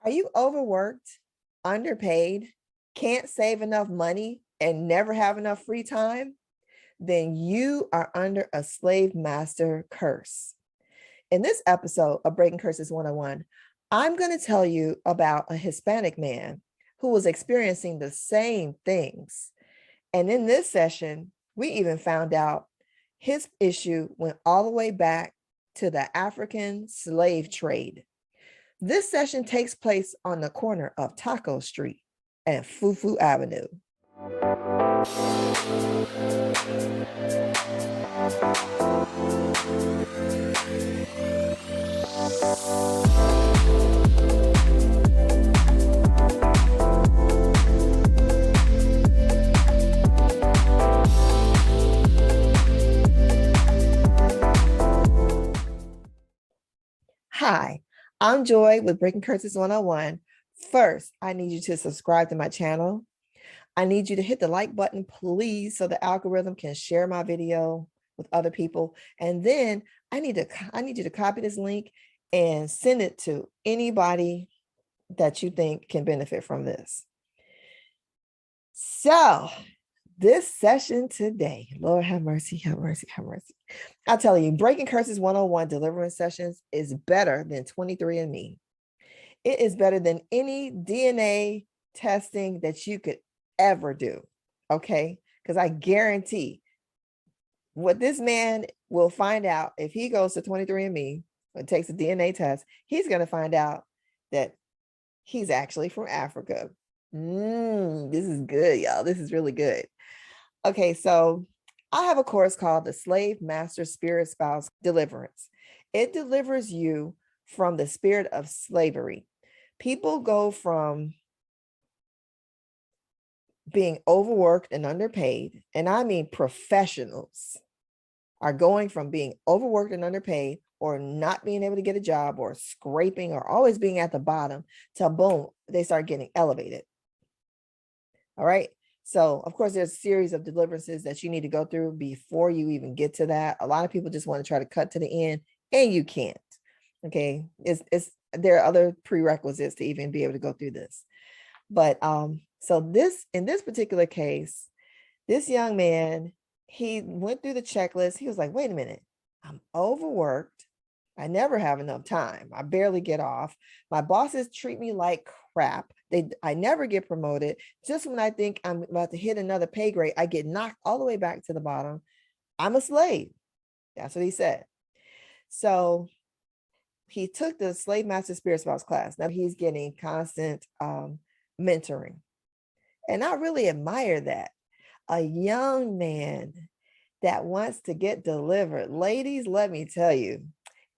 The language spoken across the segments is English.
Are you overworked, underpaid, can't save enough money, and never have enough free time? Then you are under a slave master curse. In this episode of Breaking Curses 101, I'm going to tell you about a Hispanic man who was experiencing the same things. And in this session, we even found out his issue went all the way back to the African slave trade. This session takes place on the corner of Taco Street and Fufu Avenue. Hi, I'm Joy with Breaking Curses 101. First, I need you to subscribe to my channel. I need you to hit the like button, please, so the algorithm can share my video with other people. And then I need you to copy this link and send it to anybody that you think can benefit from this. So this session today, Lord have mercy, have mercy, have mercy. I'll tell you, Breaking Curses 101 Deliverance sessions is better than 23andMe. It is better than any DNA testing that you could ever do, okay? Because I guarantee what this man will find out if he goes to 23andMe and takes a DNA test, he's going to find out that he's actually from Africa. This is good, y'all. This is really good. Okay, so I have a course called the Slave Master Spirit Spouse Deliverance. It delivers you from the spirit of slavery. People go from being overworked and underpaid, and I mean professionals are going from being overworked and underpaid or not being able to get a job or scraping or always being at the bottom to boom, they start getting elevated. All right. So, of course, there's a series of deliverances that you need to go through before you even get to that. A lot of people just want to try to cut to the end, and you can't. Okay. There are other prerequisites to even be able to go through this. But so in this particular case, this young man, he went through the checklist. He was like, wait a minute, I'm overworked. I never have enough time. I barely get off. My bosses treat me like crap. I never get promoted. Just when I think I'm about to hit another pay grade, I get knocked all the way back to the bottom. I'm a slave. That's what he said. So he took the Slave Master Spirit Spouse class. Now he's getting constant mentoring. And I really admire that. A young man that wants to get delivered. Ladies, let me tell you,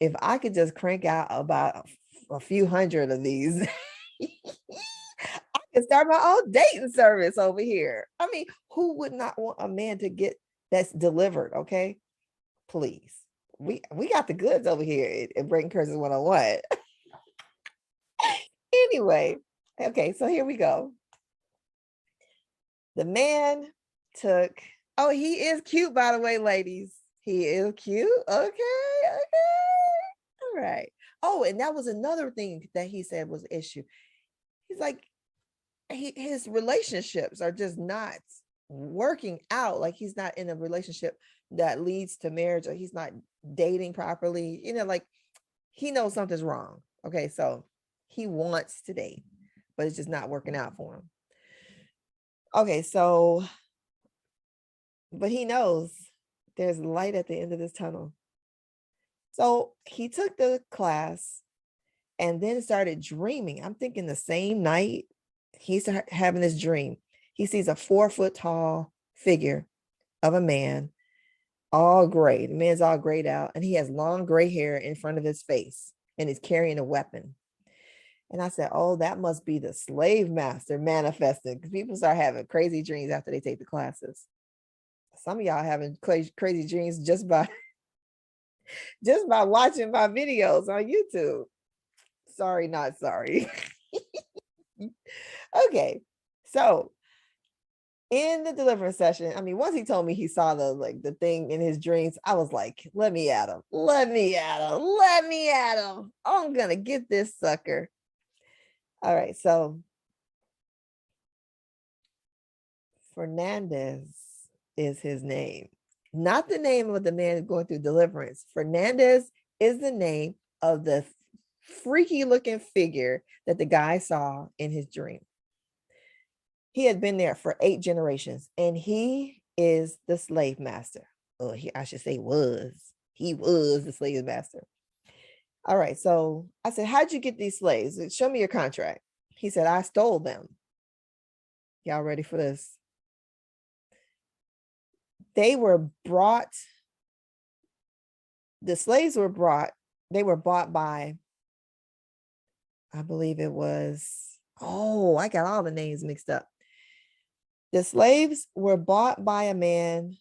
if I could just crank out about a few hundred of these, I could start my own dating service over here. I mean, who would not want a man to get that's delivered? Okay, please. We got the goods over here at Breaking Curses 101. Anyway, okay, so here we go. The man took, oh, he is cute, by the way, ladies. He is cute. Okay. All right. Oh, and that was another thing that he said was an issue. He's like, his relationships are just not working out. Like he's not in a relationship that leads to marriage, or he's not dating properly. You know, like he knows something's wrong. Okay, so he wants to date, but it's just not working out for him. Okay, so, but he knows there's light at the end of this tunnel. So he took the class and then started dreaming. I'm thinking the same night he's having this dream. He sees a 4-foot tall figure of a man, all gray. The man's all grayed out, and he has long gray hair in front of his face, and he's carrying a weapon. And I said, oh, that must be the slave master manifesting, because people start having crazy dreams after they take the classes. Some of y'all having crazy dreams just by watching my videos on YouTube. Sorry, not sorry. Okay, so in the deliverance session, I mean, once he told me he saw the thing in his dreams, I was like, let me at him. I'm gonna get this sucker. All right, so Fernandez is his name, not the name of the man going through deliverance. Fernandez is the name of the freaky looking figure that the guy saw in his dream. He had been there for 8 generations, and he is the slave master. Oh, I should say was. He was the slave master. All right, so I said, how'd you get these slaves? Show me your contract. He said, I stole them. Y'all ready for this? They were brought, the slaves were brought, they were bought by, I believe it was, oh, I got all the names mixed up. The slaves were bought by a man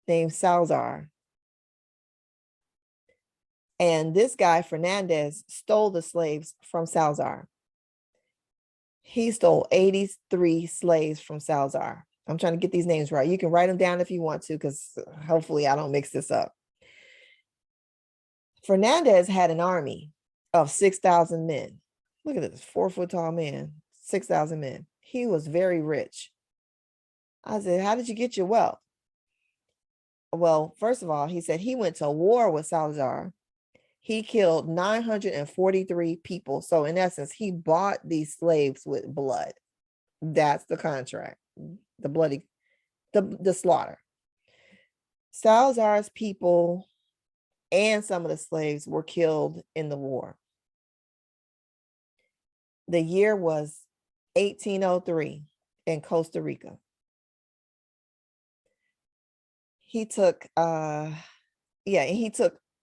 named Salazar. And this guy, Fernandez, stole the slaves from Salazar. He stole 83 slaves from Salazar. I'm trying to get these names right. You can write them down if you want to, because hopefully I don't mix this up. Fernandez had an army of 6,000 men. Look at this 4-foot tall man, 6,000 men. He was very rich. I said, how did you get your wealth? Well, first of all, he said he went to war with Salazar. He killed 943 people. So in essence, he bought these slaves with blood. That's the contract, the bloody, the slaughter. Salazar's people and some of the slaves were killed in the war. The year was 1803 in Costa Rica.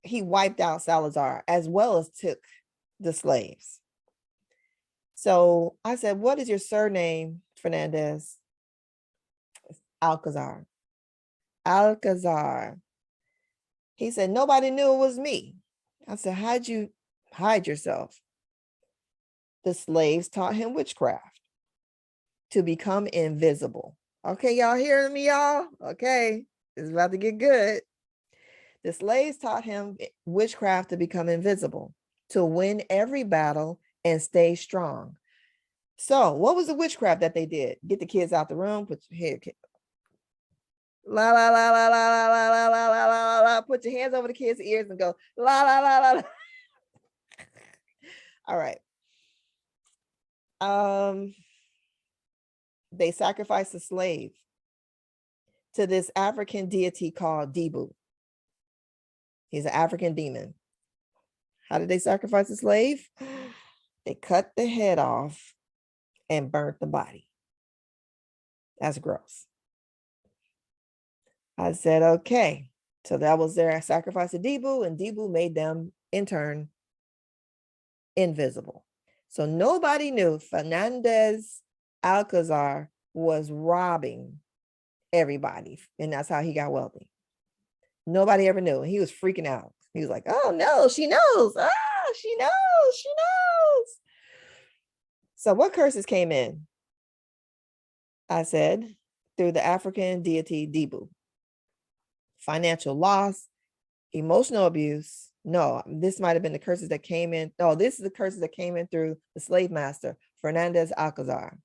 He wiped out Salazar as well as took the slaves. So I said, what is your surname, Fernandez? Alcazar. Alcazar. He said, nobody knew it was me. I said, how'd you hide yourself? The slaves taught him witchcraft to become invisible. Okay, y'all hearing me, y'all? Okay, it's about to get good. The slaves taught him witchcraft to become invisible, to win every battle and stay strong. So what was the witchcraft that they did? Get the kids out the room, put your head, la la la la la la la la la la la la, put your hands over the kids' ears and go la la la la la. All right. They sacrificed a slave to this African deity called Debu. He's an African demon. How did they sacrifice a slave? They cut the head off and burnt the body. That's gross. I said, okay. So that was their sacrifice to Debu, and Debu made them, in turn, invisible. So nobody knew Fernandez Alcazar was robbing everybody, and that's how he got wealthy. Nobody ever knew. He was freaking out. He was like, oh no, she knows. Ah, she knows. She knows. So what curses came in? I said, through the African deity Debu. Financial loss, emotional abuse. No, this might have been the curses that came in. No, this is the curses that came in through the slave master, Fernandez Alcazar.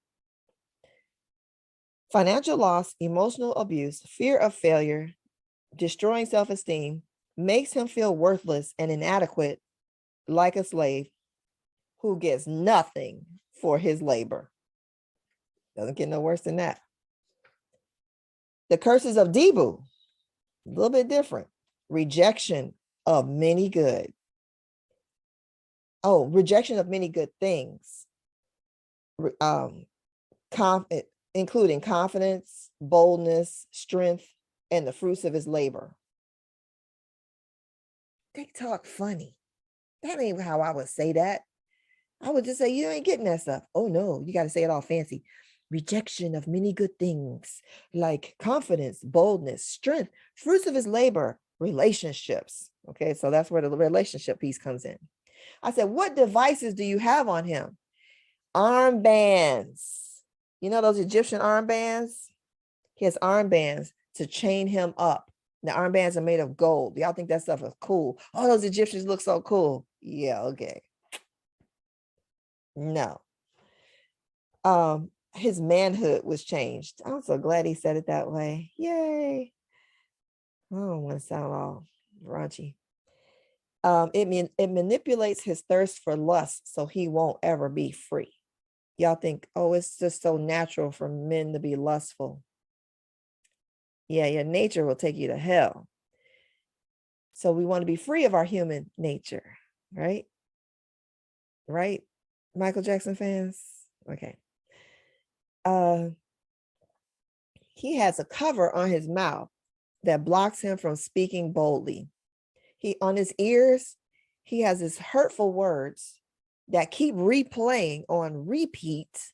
Financial loss, emotional abuse, fear of failure, destroying self-esteem, makes him feel worthless and inadequate, like a slave who gets nothing for his labor. Doesn't get no worse than that. The curses of Debu, a little bit different. Rejection of many good. Oh, rejection of many good things. Including confidence, boldness, strength, and the fruits of his labor. They talk funny. That ain't how I would say that. I would just say, you ain't getting that stuff. Oh no, you got to say it all fancy. Rejection of many good things like confidence, boldness, strength, fruits of his labor, relationships. Okay, so that's where the relationship piece comes in. I said, what devices do you have on him? Armbands. You know those Egyptian armbands? He has armbands to chain him up. The armbands are made of gold. Y'all think that stuff is cool? Oh, those Egyptians look so cool. Yeah, okay. No. His manhood was changed. I'm so glad he said it that way. Yay. I don't want to sound all raunchy. It manipulates his thirst for lust so he won't ever be free. Y'all think, oh, it's just so natural for men to be lustful. Yeah, your nature will take you to hell. So we want to be free of our human nature, right? Right? Michael Jackson fans? Okay. He has a cover on his mouth that blocks him from speaking boldly. On his ears, he has his hurtful words that keep replaying on repeat,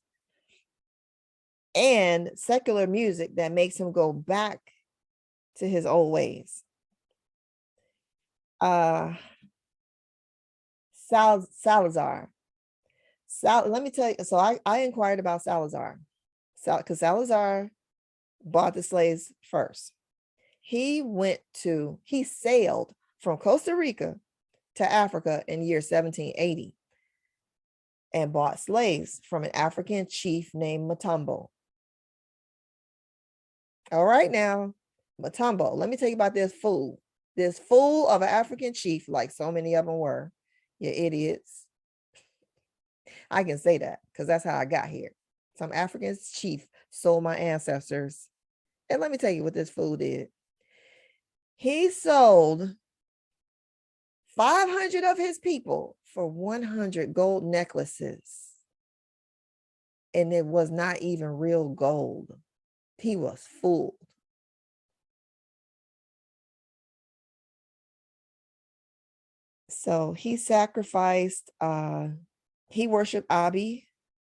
and secular music that makes him go back to his old ways. Salazar. Let me tell you. So I inquired about Salazar, because Salazar bought the slaves first. He sailed from Costa Rica to Africa in year 1780 and bought slaves from an African chief named Matumbo. All right, now, Matumbo, let me tell you about this fool of an African chief, like so many of them were. You idiots. I can say that because that's how I got here. Some African chief sold my ancestors. And let me tell you what this fool did. He sold 500 of his people for 100 gold necklaces. And it was not even real gold. He was fooled. So he sacrificed, he worshiped Abi,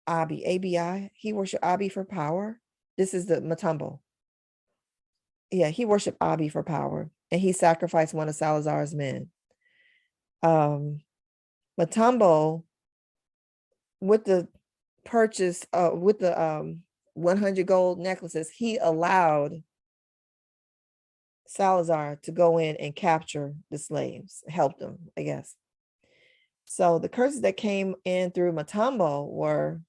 A-B-I. He worshiped Abi for power. This is the Matumbo. Yeah, he worshiped Abi for power, and he sacrificed one of Salazar's men. Matumbo, with the purchase, with the 100 gold necklaces, he allowed Salazar to go in and capture the slaves, help them, I guess. So the curses that came in through Matumbo were,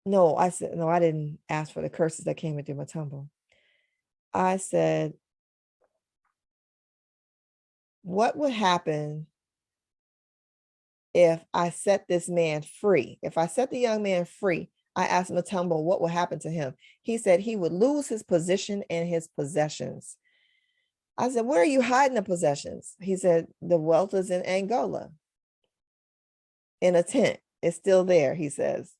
I didn't ask for the curses that came in through Matumbo. I said, what would happen if I set this man free? If I set the young man free, I asked Matumbo what would happen to him. He said he would lose his position and his possessions. I said, where are you hiding the possessions? He said, the wealth is in Angola, in a tent. It's still there, he says.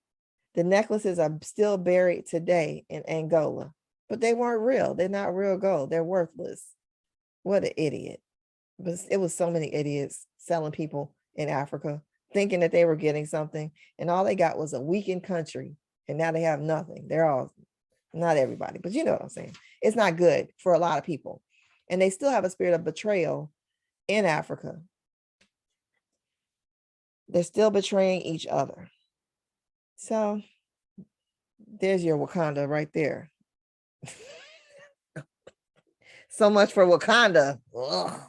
The necklaces are still buried today in Angola, but they weren't real. They're not real gold. They're worthless. What an idiot. But it was so many idiots selling people in Africa, thinking that they were getting something, and all they got was a weakened country, and now they have nothing. They're all, not everybody, but you know what I'm saying. It's not good for a lot of people. And they still have a spirit of betrayal in Africa. They're still betraying each other. So there's your Wakanda right there. So much for Wakanda. Ugh,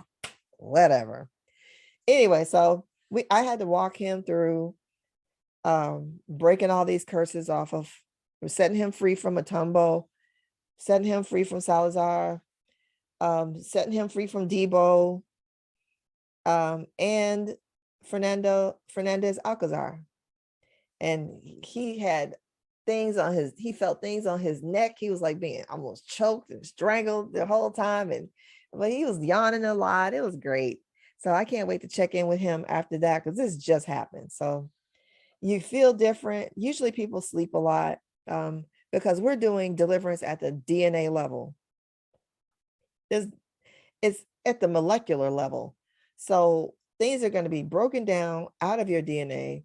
whatever. Anyway, so I had to walk him through breaking all these curses off of, setting him free from Matumbo, setting him free from Salazar, setting him free from Debo, and Fernandez Alcazar. And he had things on he felt things on his neck. He was like being almost choked and strangled the whole time. But he was yawning a lot. It was great. So I can't wait to check in with him after that, because this just happened. So you feel different. Usually people sleep a lot because we're doing deliverance at the DNA level. It's at the molecular level. So things are going to be broken down out of your DNA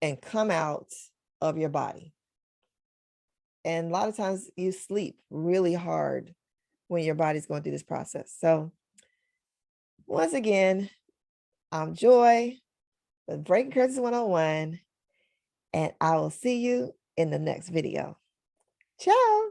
and come out of your body. And a lot of times you sleep really hard when your body's going through this process. So once again, I'm Joy with Breaking Curses 101, and I will see you in the next video. Ciao.